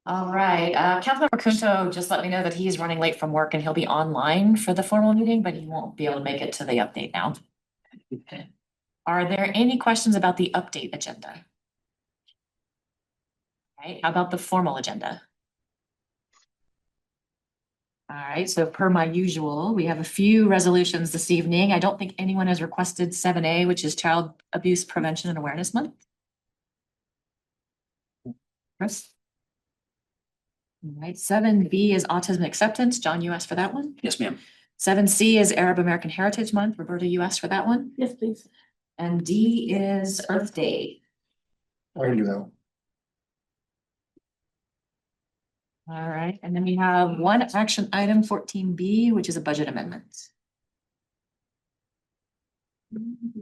All right, Councilmember Kunto just let me know that he's running late from work and he'll be online for the formal meeting, but he won't be able to make it to the update now. Are there any questions about the update agenda? All right, how about the formal agenda? All right, so per my usual, we have a few resolutions this evening. I don't think anyone has requested 7A, which is Child Abuse Prevention and Awareness Month. Chris? All right, 7B is Autism Acceptance. John, you asked for that one? Yes, ma'am. 7C is Arab American Heritage Month. Roberta, you asked for that one? Yes, please. And D is Earth Day. I can do that one. All right, and then we have one action item 14B, which is a budget amendment.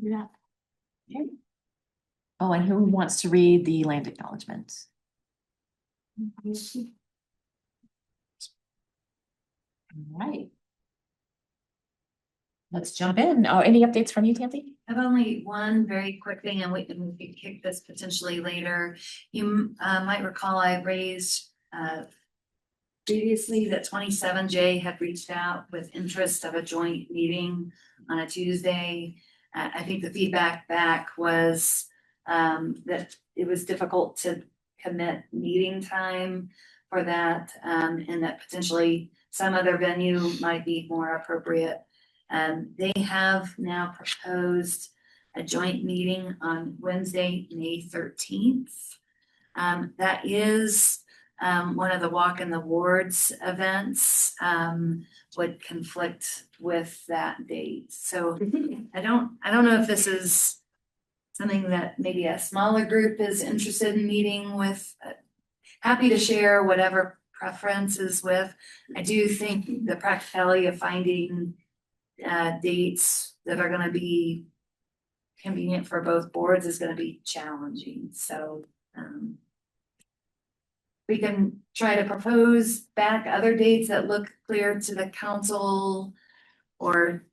Yeah. Okay. Oh, and who wants to read the land acknowledgement? All right. Let's jump in. Oh, any updates from you, Tansy? I have only one very quick thing, and we can kick this potentially later. You might recall I raised previously that 27J had reached out with interest of a joint meeting on a Tuesday. I think the feedback back was that it was difficult to commit meeting time for that, and that potentially some other venue might be more appropriate. They have now proposed a joint meeting on Wednesday, May 13th. That is one of the Walk in the Wards events, would conflict with that date. So I don't know if this is something that maybe a smaller group is interested in meeting with. Happy to share whatever preferences with. I do think the practicality of finding dates that are gonna be convenient for both boards is gonna be challenging, so we can try to propose back other dates that look clear to the council, or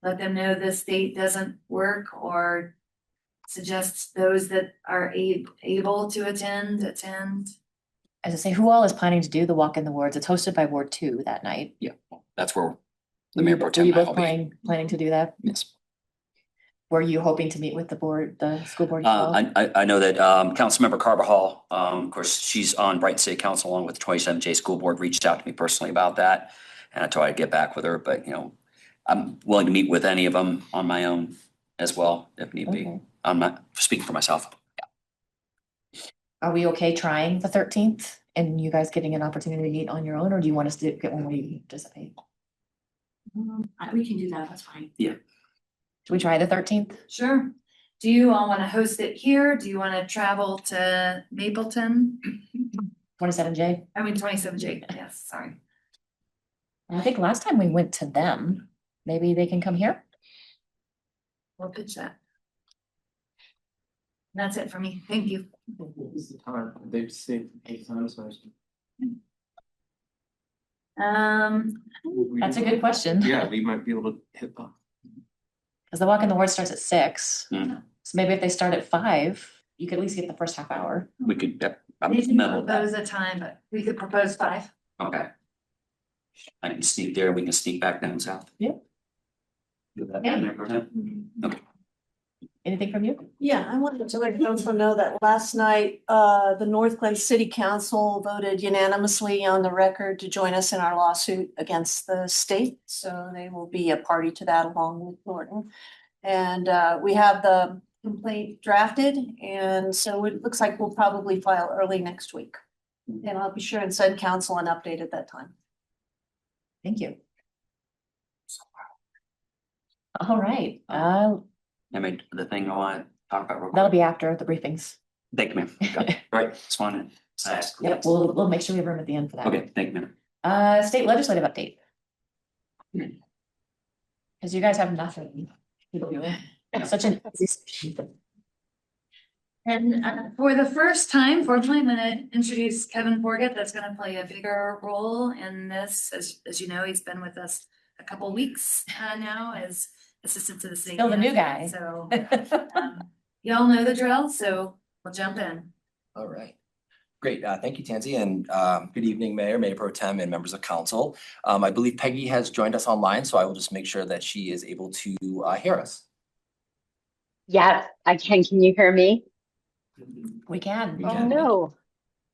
let them know this date doesn't work, or suggest those that are able to attend. As I say, who all is planning to do the Walk in the Wards? It's hosted by Ward 2 that night. Yeah, that's where the mayor pro Were tem you and I both will be. planning to do that? Yes. Were you hoping to meet with the board, the school board? as well? I know that Councilmember Carbajal, of course, she's on Brighton City Council along with the 27J School Board, reached out to me personally about that. And I told her I'd get back with her, but I'm willing to meet with any of them on my own as well, if need be. Okay. I'm not speaking for myself. Are we okay trying the 13th and you guys getting an opportunity to meet on your own, or do you want us to get one where you participate? We can do that, that's fine. Should we try the 13th? Sure. Do you all wanna host it here? Do you wanna travel to Mapleton? 27J? I mean, 27J, yes, sorry. I think last time we went to them, maybe they can come here? We'll pitch that. That's it for me. Thank you. They've saved 8 times. That's a good question. Yeah, we might be able to hit that. Because the Walk in the Ward starts at 6. Mhm. So maybe if they start at 5, you could at least get the first half hour. We could, I'm We can metal that. propose a time, but we could propose 5. Okay. I can sneak there, we can sneak back down south. Yep. Do that, Yeah. Mayor Pro Tem? Okay. Anything from you? Yeah, I wanted to let council know that last night, the North Glen City Council voted unanimously on the record to join us in our lawsuit against the state. So they will be a party to that along with Thornton. And we have the complaint drafted, and so it looks like we'll probably file early next week. And I'll be sure and send council an update at that time. Thank you. All right, I made the thing I want to talk about. real that'll quick. be after the briefings. Thank you, ma'am. Okay. Right, just wanted to ask. Yep, we'll make sure we have room at the end for that. Okay, thank you, ma'am. State legislative update. Because you guys have nothing. Such an. And for the first time, fortunately, I'm gonna introduce Kevin Forget, that's gonna play a bigger role in this. As you know, he's been with us a couple weeks now as assistant to the city. Still the new guy. So y'all know the drill, so we'll jump in. All right. Great. Thank you, Tansy, and good evening, Mayor Pro Tem, and members of council. I believe Peggy has joined us online, so I will just make sure that she is able to hear us. Yes, I can. Can you hear me? We can. Oh, no.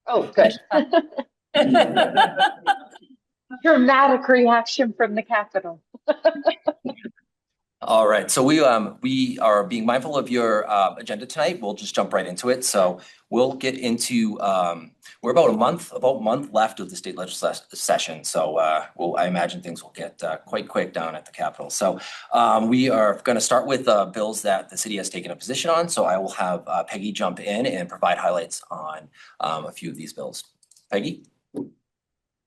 Oh, good. Dramatic reaction from the Capitol. All right, so we are being mindful of your agenda tonight. We'll just jump right into it. So we'll get into we're about a month left of the state legislative session. So I imagine things will get quite quick down at the Capitol. So we are going to start with bills that the city has taken a position on. So I will have Peggy jump in and provide highlights on a few of these bills. Peggy?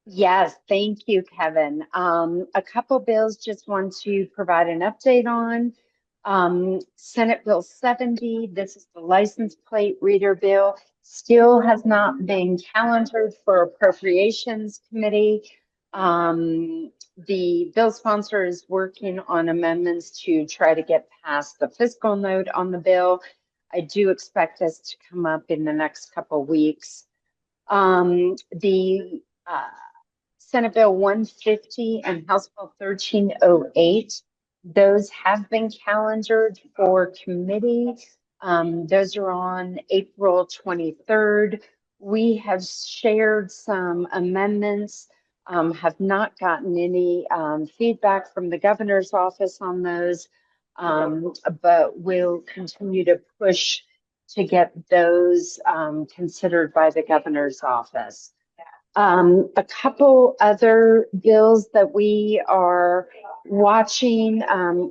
Yes, thank you, Kevin. A couple bills just want to provide an update on. Senate Bill 70, this is the license plate reader bill, still has not been calendared for Appropriations Committee. The bill sponsor is working on amendments to try to get past the fiscal note on the bill. I do expect us to come up in the next couple weeks. The Senate Bill 150 and House Bill 1308, those have been calendared for committee. Those are on April 23rd. We have shared some amendments, have not gotten any feedback from the governor's office on those, but we'll continue to push to get those considered by the governor's office. A couple other bills that we are watching.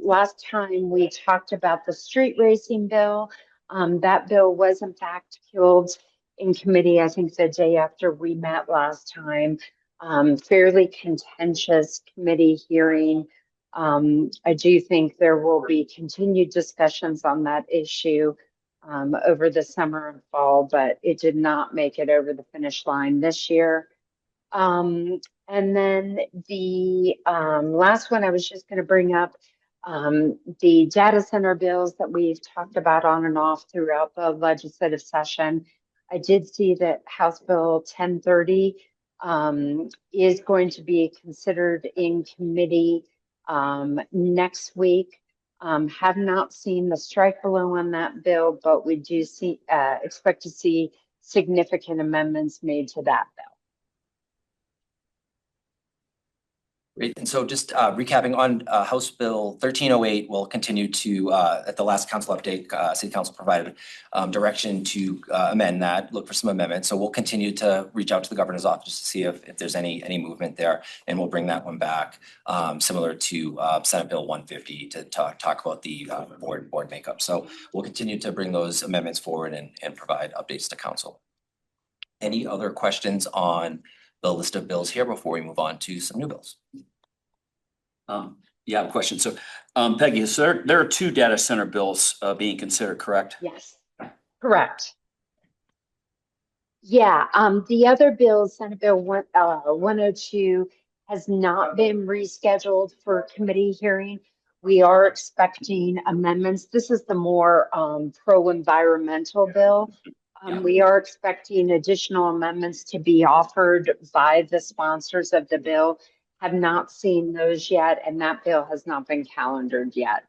Last time we talked about the street racing bill. That bill was in fact killed in committee, I think the day after we met last time. Fairly contentious committee hearing. I do think there will be continued discussions on that issue over the summer and fall, but it did not make it over the finish line this year. And then the last one I was just going to bring up, the data center bills that we've talked about on and off throughout the legislative session. I did see that House Bill 1030 is going to be considered in committee next week. Have not seen the strike below on that bill, but we do expect to see significant amendments made to that bill. Great. And so just recapping on House Bill 1308, we'll continue to, at the last council update, City Council provided direction to amend that, look for some amendments. So we'll continue to reach out to the governor's office to see if there's any movement there, and we'll bring that one back, similar to Senate Bill 150 to talk about the board makeup. So we'll continue to bring those amendments forward and provide updates to council. Any other questions on the list of bills here before we move on to some new bills? Yeah, I have a question. So Peggy, so there are two data center bills being considered, correct? Yes, correct. Yeah, the other bill, Senate Bill 102, has not been rescheduled for committee hearing. We are expecting amendments. This is the more pro-environmental bill. We are expecting additional amendments to be offered by the sponsors of the bill. Have not seen those yet, and that bill has not been calendared yet.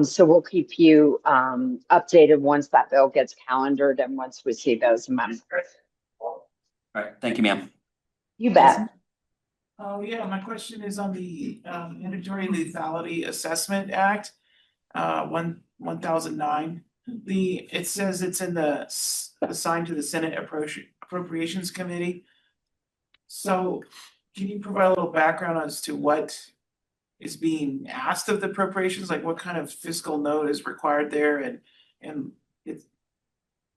So we'll keep you updated once that bill gets calendared and once we see those amendments. All right, thank you, ma'am. You bet. Oh, yeah, my question is on the Inventory Lethality Assessment Act, 1009. It says it's in the assigned to the Senate Appropriations Committee. So can you provide a little background as to what is being asked of the appropriations, like what kind of fiscal note is required there, and it's,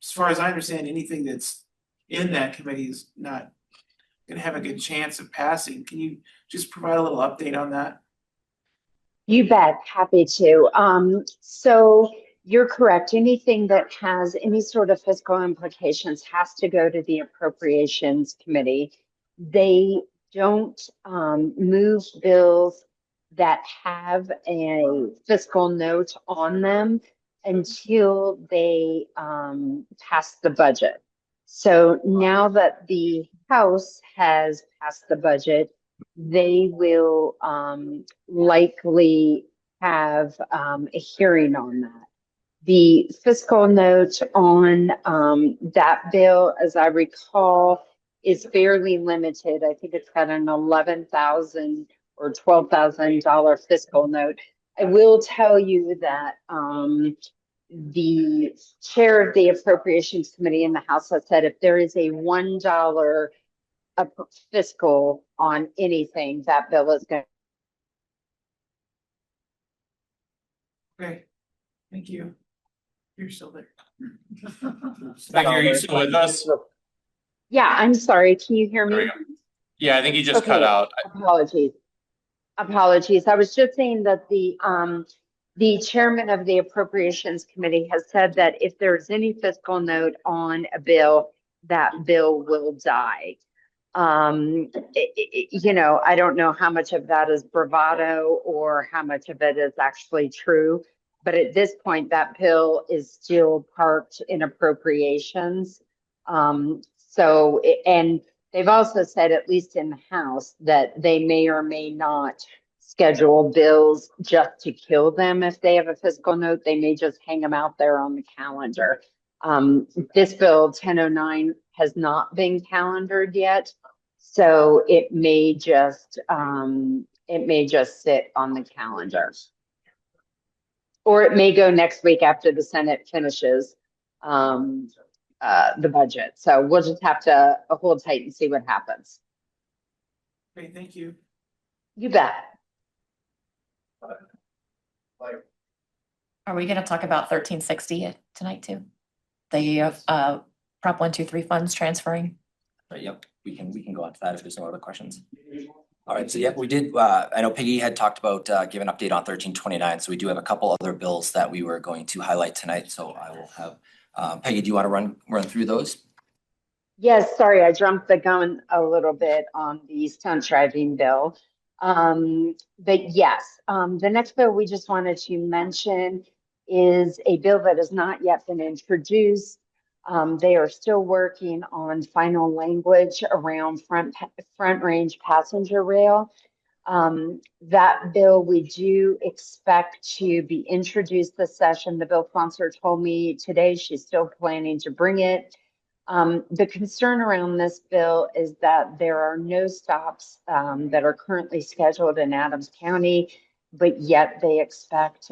as far as I understand, anything that's in that committee is not gonna have a good chance of passing. Can you just provide a little update on that? You bet, happy to. So you're correct. Anything that has any sort of fiscal implications has to go to the Appropriations Committee. They don't move bills that have a fiscal note on them until they pass the budget. So now that the House has passed the budget, they will likely have a hearing on that. The fiscal note on that bill, as I recall, is fairly limited. I think it's got an $11,000 or $12,000 fiscal note. I will tell you that the chair of the Appropriations Committee in the House has said if there is a $1 fiscal on anything, that bill is going. Okay, thank you. You're still there. Becky, are you still with us? Yeah, I'm sorry. Can you hear There we me? go. Yeah, I think you just cut Okay. out. Apologies. Apologies. I was just saying that the chairman of the Appropriations Committee has said that if there's any fiscal note on a bill, that bill will die. You know, I don't know how much of that is bravado or how much of it is actually true. But at this point, that bill is still parked in appropriations. And they've also said, at least in the House, that they may or may not schedule bills just to kill them. If they have a fiscal note, they may just hang them out there on the calendar. This bill 1009 has not been calendared yet, so it may just sit on the calendar. Or it may go next week after the Senate finishes the budget. So we'll just have to hold tight and see what happens. Okay, thank you. You bet. Are we gonna talk about 1360 tonight too? The Prop 123 funds transferring? Right, yep, we can go on to that if there's no other questions. All right, so yeah, we did, I know Peggy had talked about giving an update on 1329, so we do have a couple other bills that we were going to highlight tonight, so I will have, Peggy, do you want to run through those? Yes, sorry, I jumped the gun a little bit on the stunt driving bill. But yes, the next bill we just wanted to mention is a bill that has not yet been introduced. They are still working on final language around front range passenger rail. That bill we do expect to be introduced this session. The bill sponsor told me today she's still planning to bring it. The concern around this bill is that there are no stops that are currently scheduled in Adams County, but yet they expect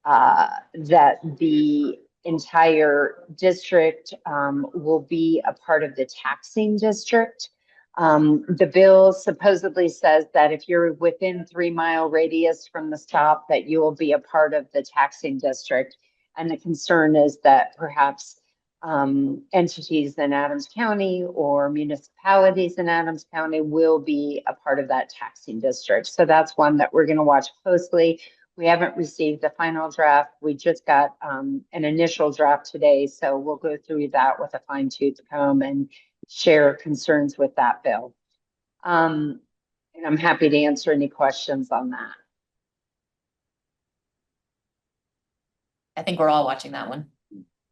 that the entire district will be a part of the taxing district. The bill supposedly says that if you're within 3-mile radius from the stop, that you will be a part of the taxing district. And the concern is that perhaps entities in Adams County or municipalities in Adams County will be a part of that taxing district. So that's one that we're going to watch closely. We haven't received the final draft. We just got an initial draft today. So we'll go through that with a fine-tooth comb and share concerns with that bill. And I'm happy to answer any questions on that. I think we're all watching that one.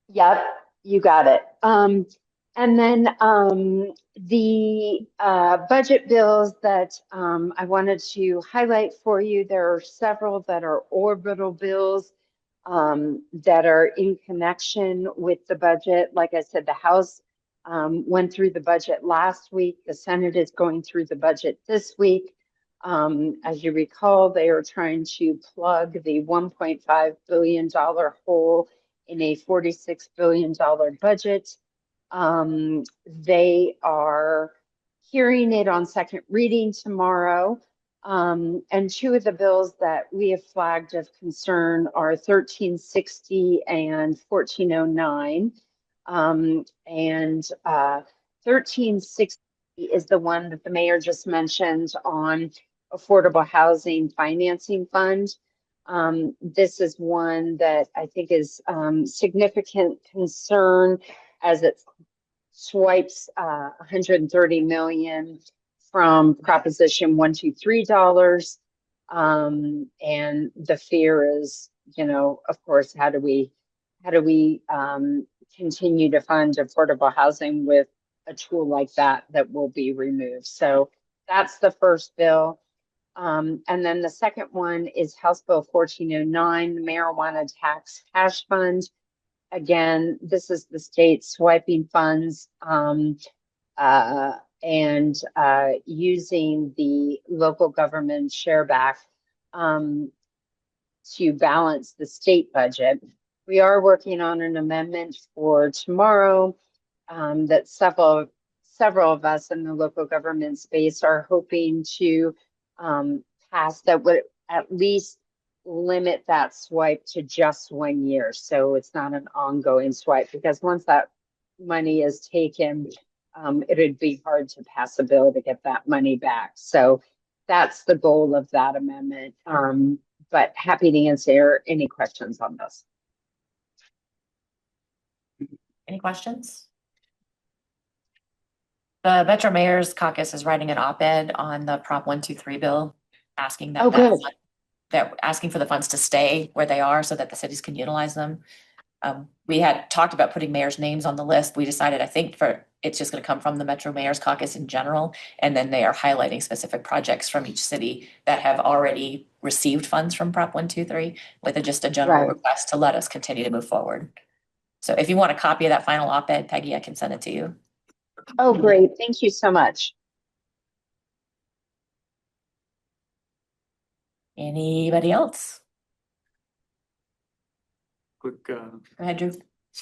Yep, you got it. And then the budget bills that I wanted to highlight for you, there are several that are orbital bills that are in connection with the budget. Like I said, the House went through the budget last week. The Senate is going through the budget this week. As you recall, they are trying to plug the $1.5 billion hole in a $46 billion budget. They are hearing it on second reading tomorrow. And two of the bills that we have flagged of concern are 1360 and 1409. And 1360 is the one that the mayor just mentioned on Affordable Housing Financing Fund. This is one that I think is significant concern as it swipes 130 million from Proposition 123 dollars. And the fear is, you know, of course, how do we continue to fund affordable housing with a tool like that will be removed. So that's the first bill. And then the second one is House Bill 1409, the marijuana tax hash fund. Again, this is the state swiping funds and using the local government share back to balance the state budget. We are working on an amendment for tomorrow that several of us in the local government space are hoping to pass that would at least limit that swipe to just 1 year. So it's not an ongoing swipe, because once that money is taken, it would be hard to pass a bill to get that money back. So that's the goal of that amendment. But happy to answer any questions on this. Any questions? The Metro Mayor's Caucus is writing an op-ed on the Prop 123 bill, asking that, Oh, good. asking for the funds to stay where they are so that the cities can utilize them. We had talked about putting mayors' names on the list. We decided, I think, it's just going to come from the Metro Mayor's Caucus in general, and then they are highlighting specific projects from each city that have already received funds from Prop 123 with just a general Right. request to let us continue to move forward. So if you want a copy of that final op-ed, Peggy, I can send it to you. Oh, great. Thank you so much. Anybody else? Quick, Go ahead, Drew.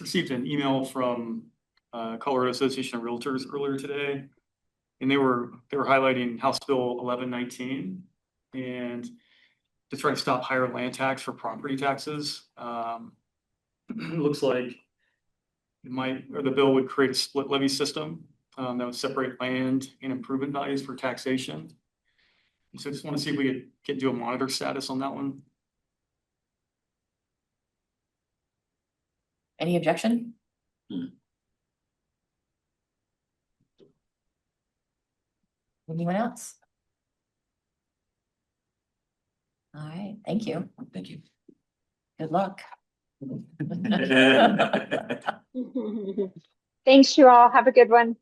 received an email from Colorado Association of Realtors earlier today. And they were highlighting House Bill 1119 and to try to stop higher land tax for property taxes. It looks like the bill would create a split levy system that would separate land and improvement values for taxation. And so I just want to see if we could do a monitor status on that one. Any objection? Anyone else? All right, thank you. Thank you. Good luck. Thanks, you all. Have a good one.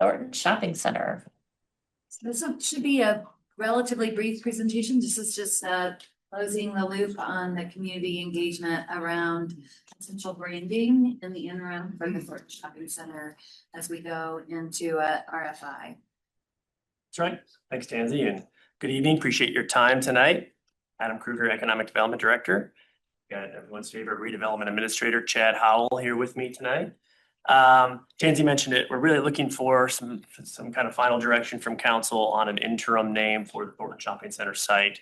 Thornton Shopping Center. So this should be a relatively brief presentation. This is just closing the loop on the community engagement around potential branding in the interim for the Thornton Shopping Center as we go into RFI. That's right. Thanks, Tansy, and good evening. Appreciate your time tonight. Adam Kruger, Economic Development Director. Got everyone's favorite redevelopment administrator, Chad Howell, here with me tonight. Tansy mentioned it. We're really looking for some kind of final direction from council on an interim name for the Thornton Shopping Center site.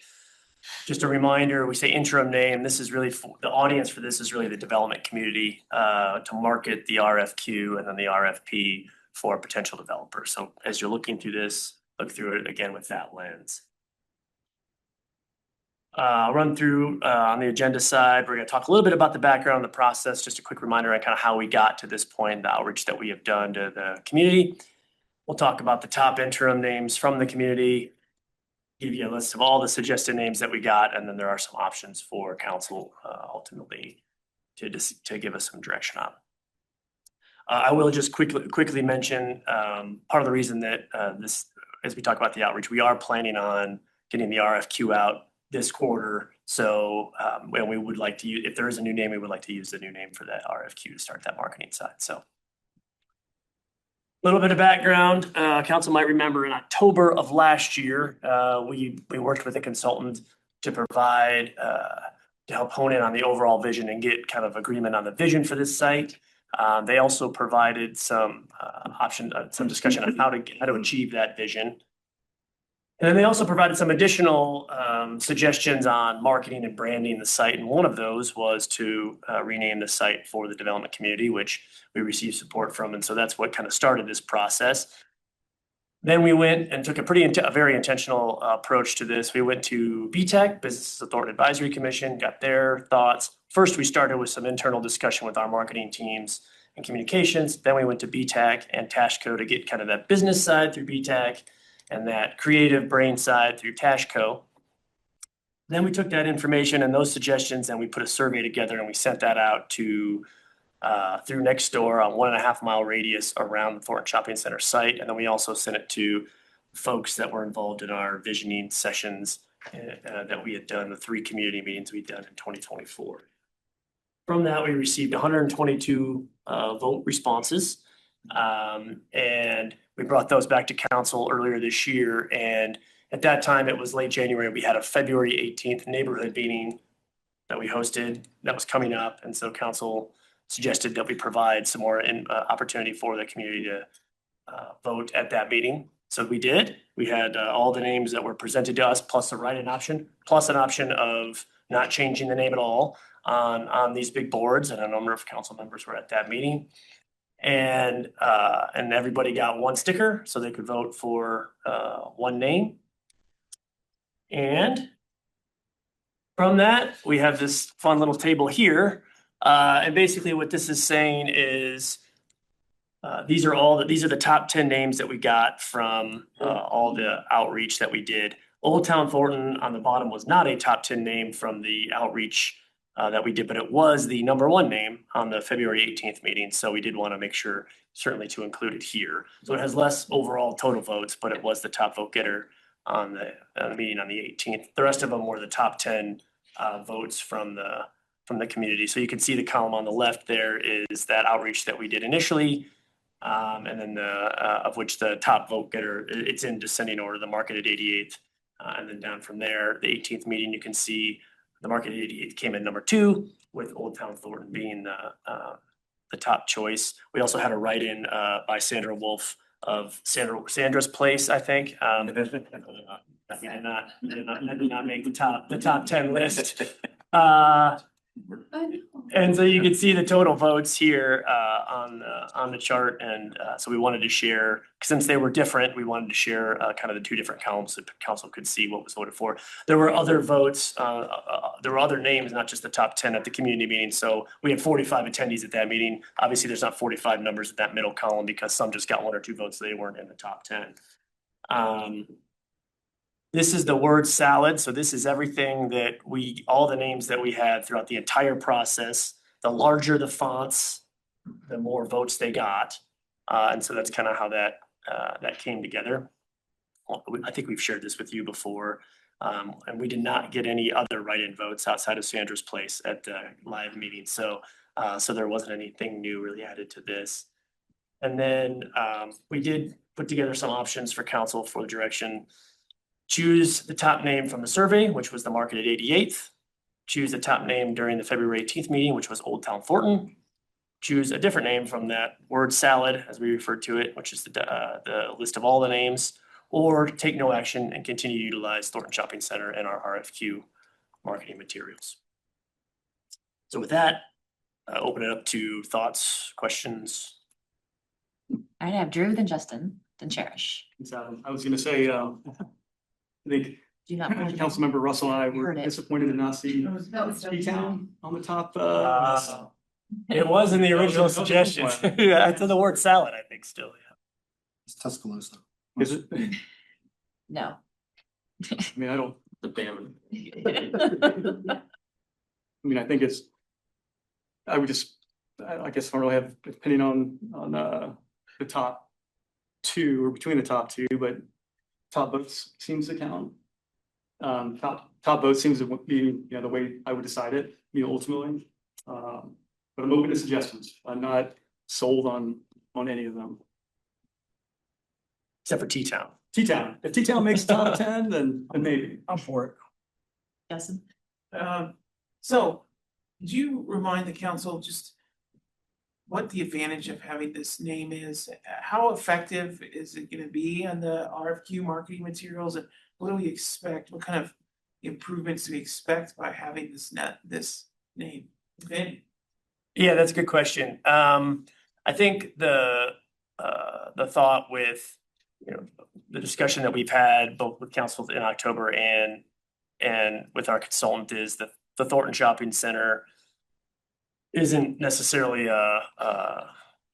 Just a reminder, we say interim name. This is really the audience for this is really the development community to market the RFQ and then the RFP for potential developers. So as you're looking through this, look through it again with that lens. I'll run through on the agenda side. We're going to talk a little bit about the background, the process, just a quick reminder on kind of how we got to this point, the outreach that we have done to the community. We'll talk about the top interim names from the community, give you a list of all the suggested names that we got, and then there are some options for council ultimately to give us some direction on. I will just quickly mention part of the reason that this, as we talk about the outreach, we are planning on getting the RFQ out this quarter. So when we would like to use, if there is a new name, we would like to use the new name for that RFQ to start that marketing side. So a little bit of background, council might remember in October of last year, we worked with a consultant to provide, to help hone in on the overall vision and get kind of agreement on the vision for this site. They also provided some some discussion on how to achieve that vision. And then they also provided some additional suggestions on marketing and branding the site. And one of those was to rename the site for the development community, which we received support from. And so that's what kind of started this process. Then we went and took a very intentional approach to this. We went to BTEC, Business Authority Advisory Commission, got their thoughts. First, we started with some internal discussion with our marketing teams and communications. Then we went to BTEC and Tashco to get kind of that business side through BTEC and that creative brain side through Tashco. Then we took that information and those suggestions and we put a survey together and we sent that out to through Nextdoor on 1.5 mile radius around the Thornton Shopping Center site. And then we also sent it to folks that were involved in our visioning sessions that we had done, the 3 community meetings we'd done in 2024. From that, we received 122 vote responses. And we brought those back to council earlier this year. And at that time, it was late January. We had a February 18th neighborhood meeting that we hosted that was coming up. And so council suggested that we provide some more opportunity for the community to vote at that meeting. So we did. We had all the names that were presented to us, plus a write-in option, plus an option of not changing the name at all on these big boards. And a number of council members were at that meeting. And everybody got 1 sticker, so they could vote for 1 name. And from that, we have this fun little table here. And basically what this is saying is these are the top 10 names that we got from all the outreach that we did. Old Town Thornton on the bottom was not a top 10 name from the outreach that we did, but it was the number 1 name on the February 18th meeting. So we did want to make sure certainly to include it here. So it has less overall total votes, but it was the top vote getter on the meeting on the 18th. The rest of them were the top 10 votes from the community. So you can see the column on the left there is that outreach that we did initially. And then of which the top vote getter, it's in descending order, the market at 88th. And then down from there, the 18th meeting, you can see the market at 88th came in number 2, with Old Town Thornton being the top choice. We also had a write-in by Sandra Wolf of Sandra's Place, I think. We did not make the top 10 list. And so you can see the total votes here on the chart. And so we wanted to share, since they were different, we wanted to share kind of the 2 different columns so the council could see what was voted for. There were other votes, there were other names, not just the top 10 at the community meeting. So we had 45 attendees at that meeting. Obviously, there's not 45 numbers at that middle column because some just got 1 or 2 votes. So they weren't in the top 10. This is the word salad. So this is everything that all the names that we had throughout the entire process. The larger the fonts, the more votes they got. And so that's kind of how that came together. I think we've shared this with you before. And we did not get any other write-in votes outside of Sandra's Place at the live meeting. So there wasn't anything new really added to this. And then we did put together some options for council for the direction. Choose the top name from the survey, which was the market at 88th. Choose the top name during the February 18th meeting, which was Old Town Thornton. Choose a different name from that word salad, as we referred to it, which is the list of all the names, or take no action and continue to utilize Thornton Shopping Center and our RFQ marketing materials. So with that, open it up to thoughts, questions. I have Drew, then Justin, then Cherish. I was gonna say, I think Do not. Councilmember Russell and I were Heard it. disappointed to not see T-Town on the top. It was in the original suggestion. Yeah, it's in the word salad, I think, still. Yeah. It's Tuscaloosa. Is it? No. I mean, I don't, The band. I mean, I think it's, I guess I don't really have opinion on the top 2 or between the top 2, but top votes seems to count. Top vote seems to be, the way I would decide it, ultimately. But I'm open to suggestions. I'm not sold on any of them. Except for T-Town. T-Town. If T-Town makes top 10, then maybe. I'm for it. Justin? So, could you remind the council just what the advantage of having this name is? How effective is it gonna be on the RFQ marketing materials? And what do we expect? What kind of improvements do we expect by having this name? Okay. Yeah, that's a good question. I think the thought with, the discussion that we've had both with council in October and with our consultant is that the Thornton Shopping Center isn't necessarily a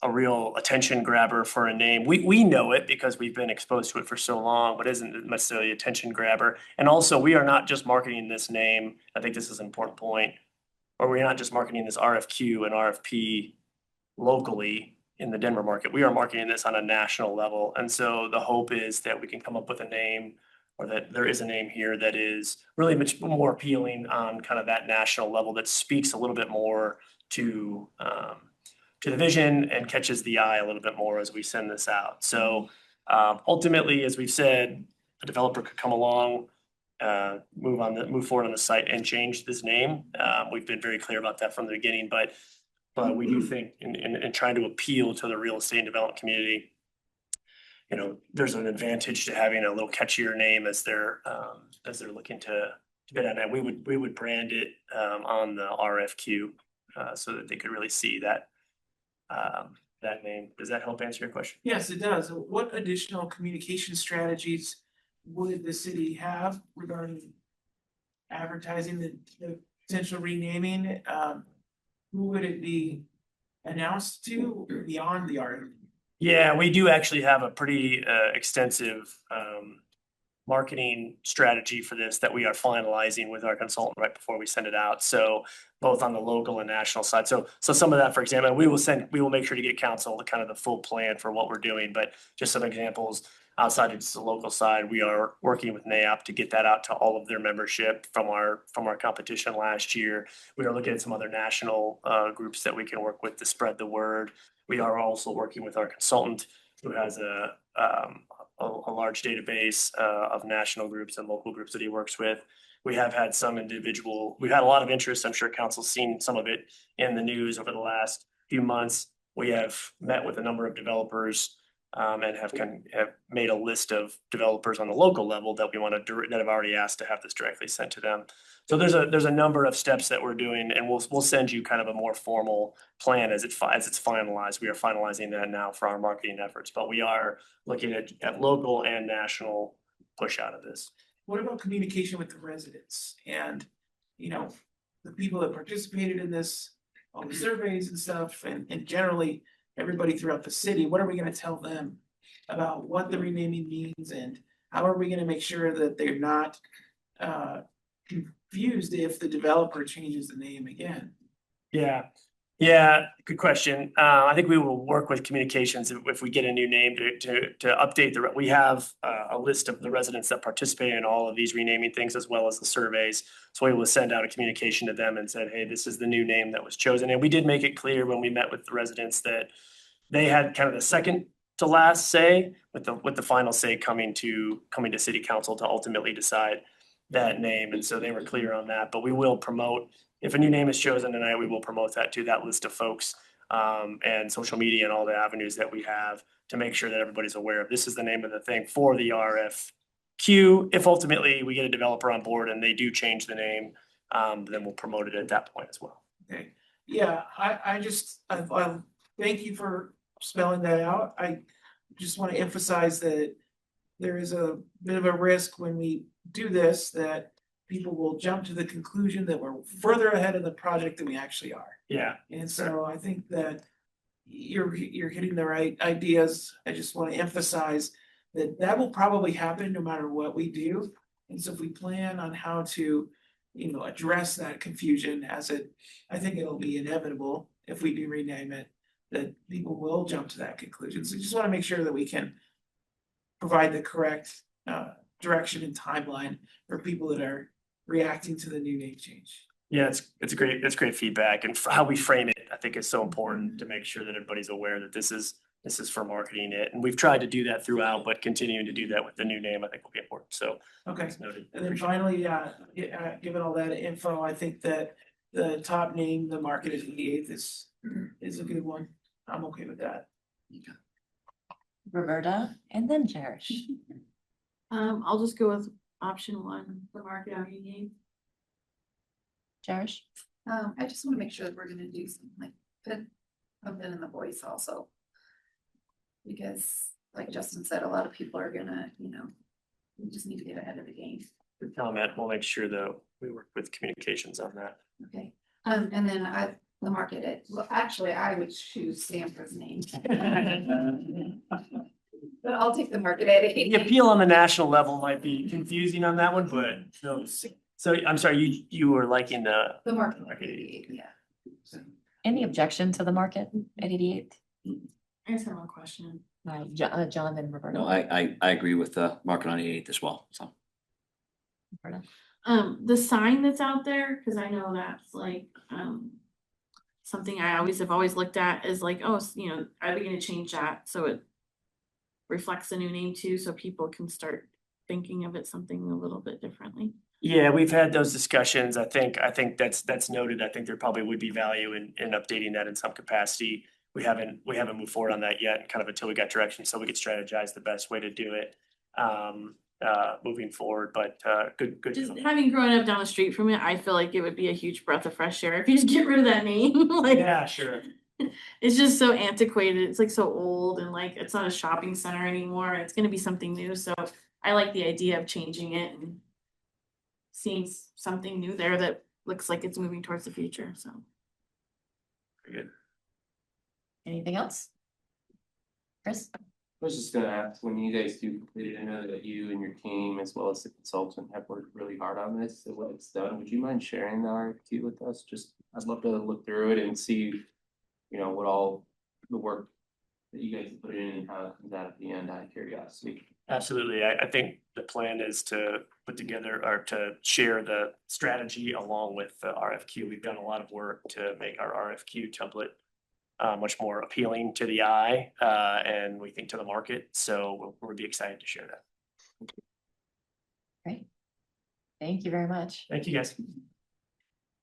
a real attention grabber for a name. We know it because we've been exposed to it for so long, but isn't necessarily attention grabber. And also, we are not just marketing this name. I think this is an important point. Or we're not just marketing this RFQ and RFP locally in the Denver market. We are marketing this on a national level. And so the hope is that we can come up with a name, or that there is a name here that is really much more appealing on kind of that national level, that speaks a little bit more to the vision and catches the eye a little bit more as we send this out. So ultimately, as we've said, a developer could come along, move forward on the site and change this name. We've been very clear about that from the beginning, but we do think in trying to appeal to the real estate and development community, you know, there's an advantage to having a little catchier name as they're looking to bid on it. We would brand it on the RFQ so that they could really see that name. Does that help answer your question? Yes, it does. What additional communication strategies would the city have regarding advertising the potential renaming? Who would it be announced to beyond the RFP? Yeah, we do actually have a pretty extensive marketing strategy for this that we are finalizing with our consultant right before we send it out. So both on the local and national side. So some of that, for example, we will make sure to get council to kind of the full plan for what we're doing. But just some examples outside of just the local side, we are working with NAIOP to get that out to all of their membership from our competition last year. We are looking at some other national groups that we can work with to spread the word. We are also working with our consultant who has a large database of national groups and local groups that he works with. We've had a lot of interest. I'm sure council's seen some of it in the news over the last few months. We have met with a number of developers and have made a list of developers on the local level that that have already asked to have this directly sent to them. So there's a number of steps that we're doing, and we'll send you kind of a more formal plan as it's finalized. We are finalizing that now for our marketing efforts, but we are looking at local and national push out of this. What about communication with the residents and, you know, the people that participated in this, all the surveys and stuff, and generally everybody throughout the city? What are we gonna tell them about what the renaming means, and how are we gonna make sure that they're not confused if the developer changes the name again? Yeah, good question. I think we will work with communications if we get a new name to update we have a list of the residents that participate in all of these renaming things as well as the surveys. So we will send out a communication to them and said, hey, this is the new name that was chosen. And we did make it clear when we met with the residents that they had kind of the second to last say, with the final say coming to city council to ultimately decide that name. And so they were clear on that, but we will promote, if a new name is chosen tonight, we will promote that to that list of folks and social media and all the avenues that we have to make sure that everybody's aware of this is the name of the thing for the RFQ. If ultimately we get a developer on board and they do change the name, then we'll promote it at that point as well. Okay, yeah, I thank you for spelling that out. I just want to emphasize that there is a bit of a risk when we do this, that people will jump to the conclusion that we're further ahead of the project than we actually are. Yeah. And so I think that you're hitting the right ideas. I just want to emphasize that will probably happen no matter what we do. And so if we plan on how to, you know, address that confusion I think it'll be inevitable if we do rename it, that people will jump to that conclusion. So just want to make sure that we can provide the correct direction and timeline for people that are reacting to the new name change. Yeah, it's great feedback, and how we frame it, I think, is so important to make sure that everybody's aware that this is for marketing it. And we've tried to do that throughout, but continuing to do that with the new name, I think will be important. So. Okay, it's noted. and then finally, given all that info, I think that the top name, the market is the 8th is a good one. I'm okay with that. Roberta and then Cherish. I'll just go with option 1, the market rename. Cherish? I just want to make sure that we're gonna do something like put something in the voice also. Because like Justin said, a lot of people are gonna, we just need to get ahead of the game. Good comment. We'll make sure that we work with communications on that. Okay, and then the market. Well, actually, I would choose Sanford's name. But I'll take the market at The 88. appeal on the national level might be confusing on that one, but so I'm sorry, you were liking the. The market at 88, yeah. Any objection to the market at 88? I just have one question. John and Roberta. No, I agree with the market on 88 as well, so. Roberta? The sign that's out there, cause I know that's like, something I have always looked at is like, oh, you know, are we gonna change that so it reflects the new name too, so people can start thinking of it something a little bit differently? Yeah, we've had those discussions. I think that's noted. I think there probably would be value in updating that in some capacity. We haven't moved forward on that yet, kind of until we got direction, so we could strategize the best way to do it. Moving forward, but good. Just having grown up down the street from it, I feel like it would be a huge breath of fresh air if you just get rid of that name. Like, Yeah, sure. it's just so antiquated. It's like so old and like it's not a shopping center anymore. It's gonna be something new. So I like the idea of changing it and seeing something new there that looks like it's moving towards the future. So Very good. Anything else? Chris? I was just gonna ask, when you guys do complete it, I know that you and your team, as well as the consultant, have worked really hard on this, so what it's done, would you mind sharing the RFQ with us? Just, I'd love to look through it and see, you know, what all the work that you guys put in and how it comes out at the end, out of curiosity. Absolutely. I think the plan is to put together or to share the strategy along with the RFQ. We've done a lot of work to make our RFQ template much more appealing to the eye and we think to the market. So we'll be excited to share that. Great. Thank you very much. Thank you, guys.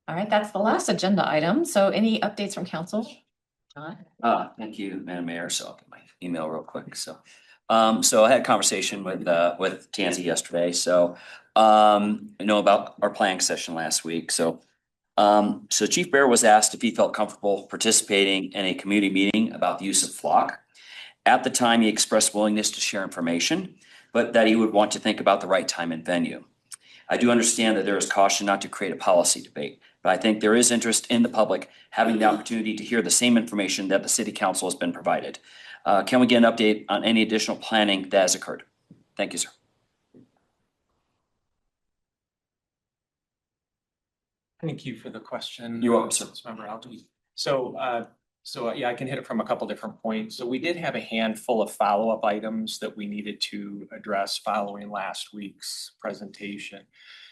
All right, that's the last agenda item. So any updates from council? John? Thank you, Madam Mayor. So I'll get my email real quick. So I had a conversation with Tansy yesterday. So I know about our planning session last week. So Chief Bear was asked if he felt comfortable participating in a community meeting about the use of flock. At the time, he expressed willingness to share information, but that he would want to think about the right time and venue. I do understand that there is caution not to create a policy debate, but I think there is interest in the public having the opportunity to hear the same information that the city council has been provided. Can we get an update on any additional planning that has occurred? Thank you, sir. Thank you for the question. You're welcome, sir. Councilmember Alton. So yeah, I can hit it from a couple different points. So we did have a handful of follow-up items that we needed to address following last week's presentation.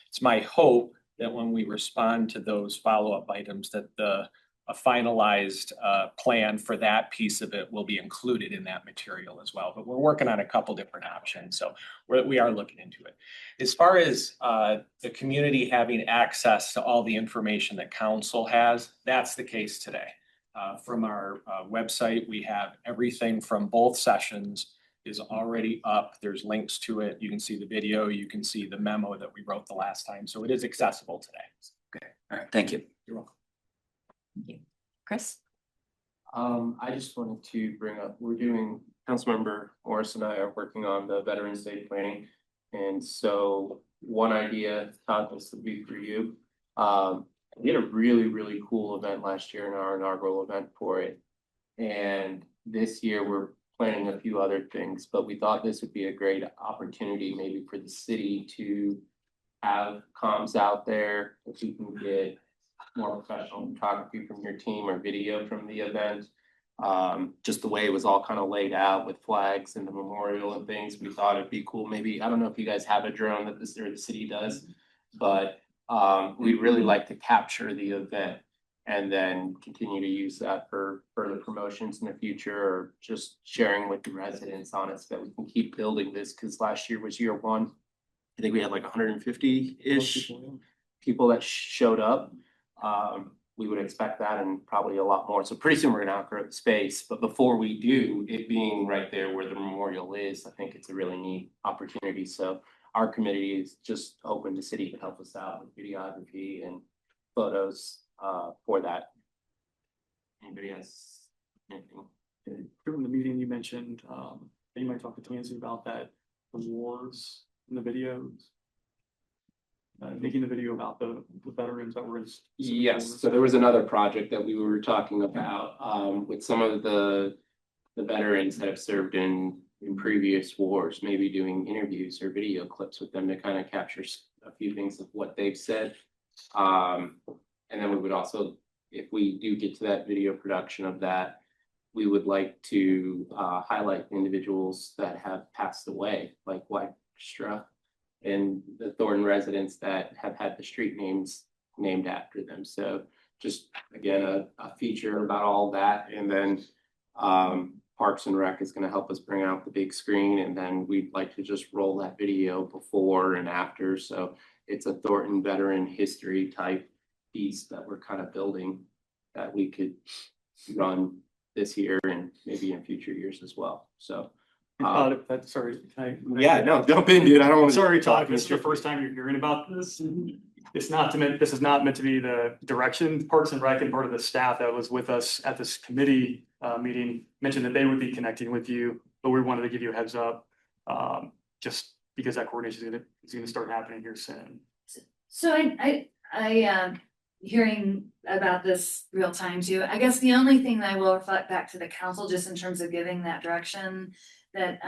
It's my hope that when we respond to those follow-up items, that a finalized plan for that piece of it will be included in that material as well. But we're working on a couple different options, so we are looking into it. As far as the community having access to all the information that council has, that's the case today. From our website, we have everything from both sessions is already up. There's links to it. You can see the video, you can see the memo that we wrote the last time. So it is accessible today. Okay, all right, thank you. You're welcome. Thank you. Chris? I just wanted to bring up, Councilmember Morris and I are working on the Veterans Day planning. And so one idea, Todd, this would be for you. We had a really, really cool event last year in our inaugural event for it. And this year we're planning a few other things, but we thought this would be a great opportunity maybe for the city to have comms out there. If we can get more professional photography from your team or video from the event. Just the way it was all kind of laid out with flags and the memorial and things, we thought it'd be cool. Maybe, I don't know if you guys have a drone that the city does, but we'd really like to capture the event and then continue to use that for further promotions in the future or just sharing with the residents on it so that we can keep building this, because last year was year one. I think we had like 150-ish people that showed up. We would expect that and probably a lot more. So pretty soon we're gonna outgrow the space, but before we do, it being right there where the memorial is, I think it's a really neat opportunity. So our committee is just hoping the city can help us out with videography and photos for that. Anybody has anything? During the meeting, you mentioned that you might talk to Tansy about that, the wars in the videos. making the video about the veterans that were in. Yes, so there was another project that we were talking about, with some of the veterans that have served in previous wars, maybe doing interviews or video clips with them to kind of capture a few things of what they've said. And then we would also, if we do get to that video production of that, we would like to highlight individuals that have passed away, like Wagstra and the Thornton residents that have had the street names named after them. So just again, a feature about all that. And then Parks and Rec is going to help us bring out the big screen. And then we'd like to just roll that video before and after. So it's a Thornton veteran history type piece that we're kind of building that we could run this year and maybe in future years as well. So Sorry. yeah, no, jump in, dude. I don't want to. Sorry, Todd, this is the first time you're hearing about this. This is not meant to be the direction. Parks and Rec and part of the staff that was with us at this committee meeting mentioned that they would be connecting with you, but we wanted to give you a heads up, just because that coordination is gonna start happening here soon. So I hearing about this real time too. I guess the only thing that I will reflect back to the council, just in terms of giving that direction, that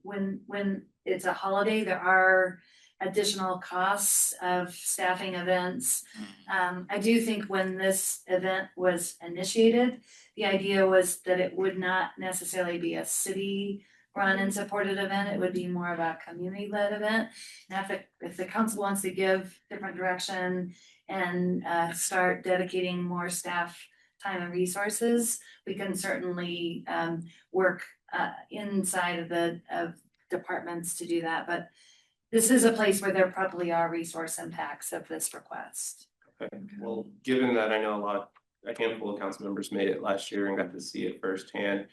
when it's a holiday, there are additional costs of staffing events. I do think when this event was initiated, the idea was that it would not necessarily be a city run and supported event. It would be more of a community led event. Now, if the council wants to give different direction and start dedicating more staff time and resources, we can certainly work inside of departments to do that. But this is a place where there probably are resource impacts of this request. Okay, well, given that I know a handful of council members made it last year and got to see it firsthand,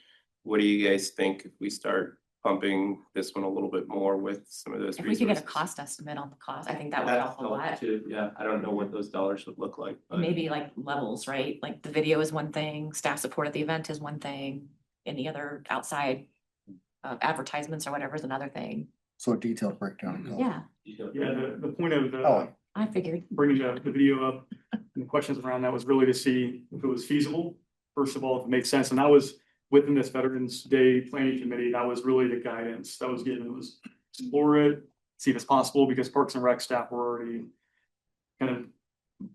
what do you guys think if we start pumping this one a little bit more with some of those If resources? we could get a cost estimate on the cost, I think that would help a lot. Too. Yeah, I don't know what those dollars would look like, but Maybe like levels, right? Like the video is one thing, staff support at the event is one thing, any other outside advertisements or whatever is another thing. So a detailed breakdown. Yeah, Yeah, the point of I figured. bringing the video up and the questions around that was really to see if it was feasible. First of all, if it made sense, and that was within this Veterans Day Planning Committee, that was really the guidance that was given, was explore it, see if it's possible, because Parks and Rec staff were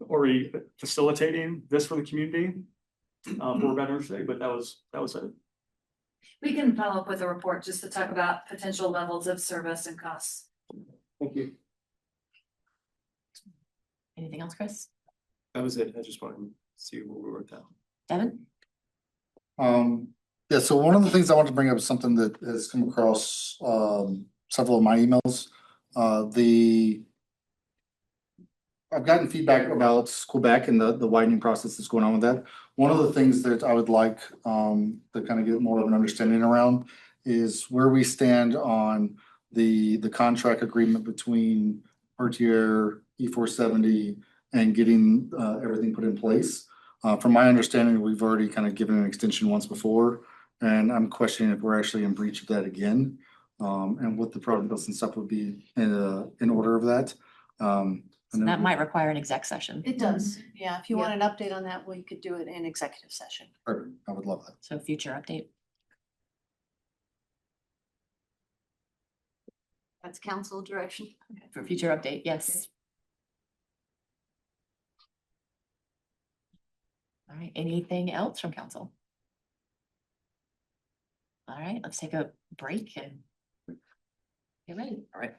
already facilitating this for the community for Veterans Day, but that was it. We can follow up with a report just to talk about potential levels of service and costs. thank you. Anything else, Chris? That was it. I just wanted to see where we worked out. Devin? Yeah, so one of the things I want to bring up is something that has come across several of my emails. I've gotten feedback about Quebec and the widening process that's going on with that. One of the things that I would like to kind of get more of an understanding around is where we stand on the contract agreement between RTR, E470, and getting everything put in place. From my understanding, we've already kind of given an extension once before, and I'm questioning if we're actually in breach of that again, and what the protocols and stuff would be in order of that. So that might require an exec session. It does, yeah. If you want an update on that, we could do it in executive session. Perfect. I would love that. So future update. That's council direction. For future update, yes. All right, anything else from council? All right, let's take a break and get ready. All right.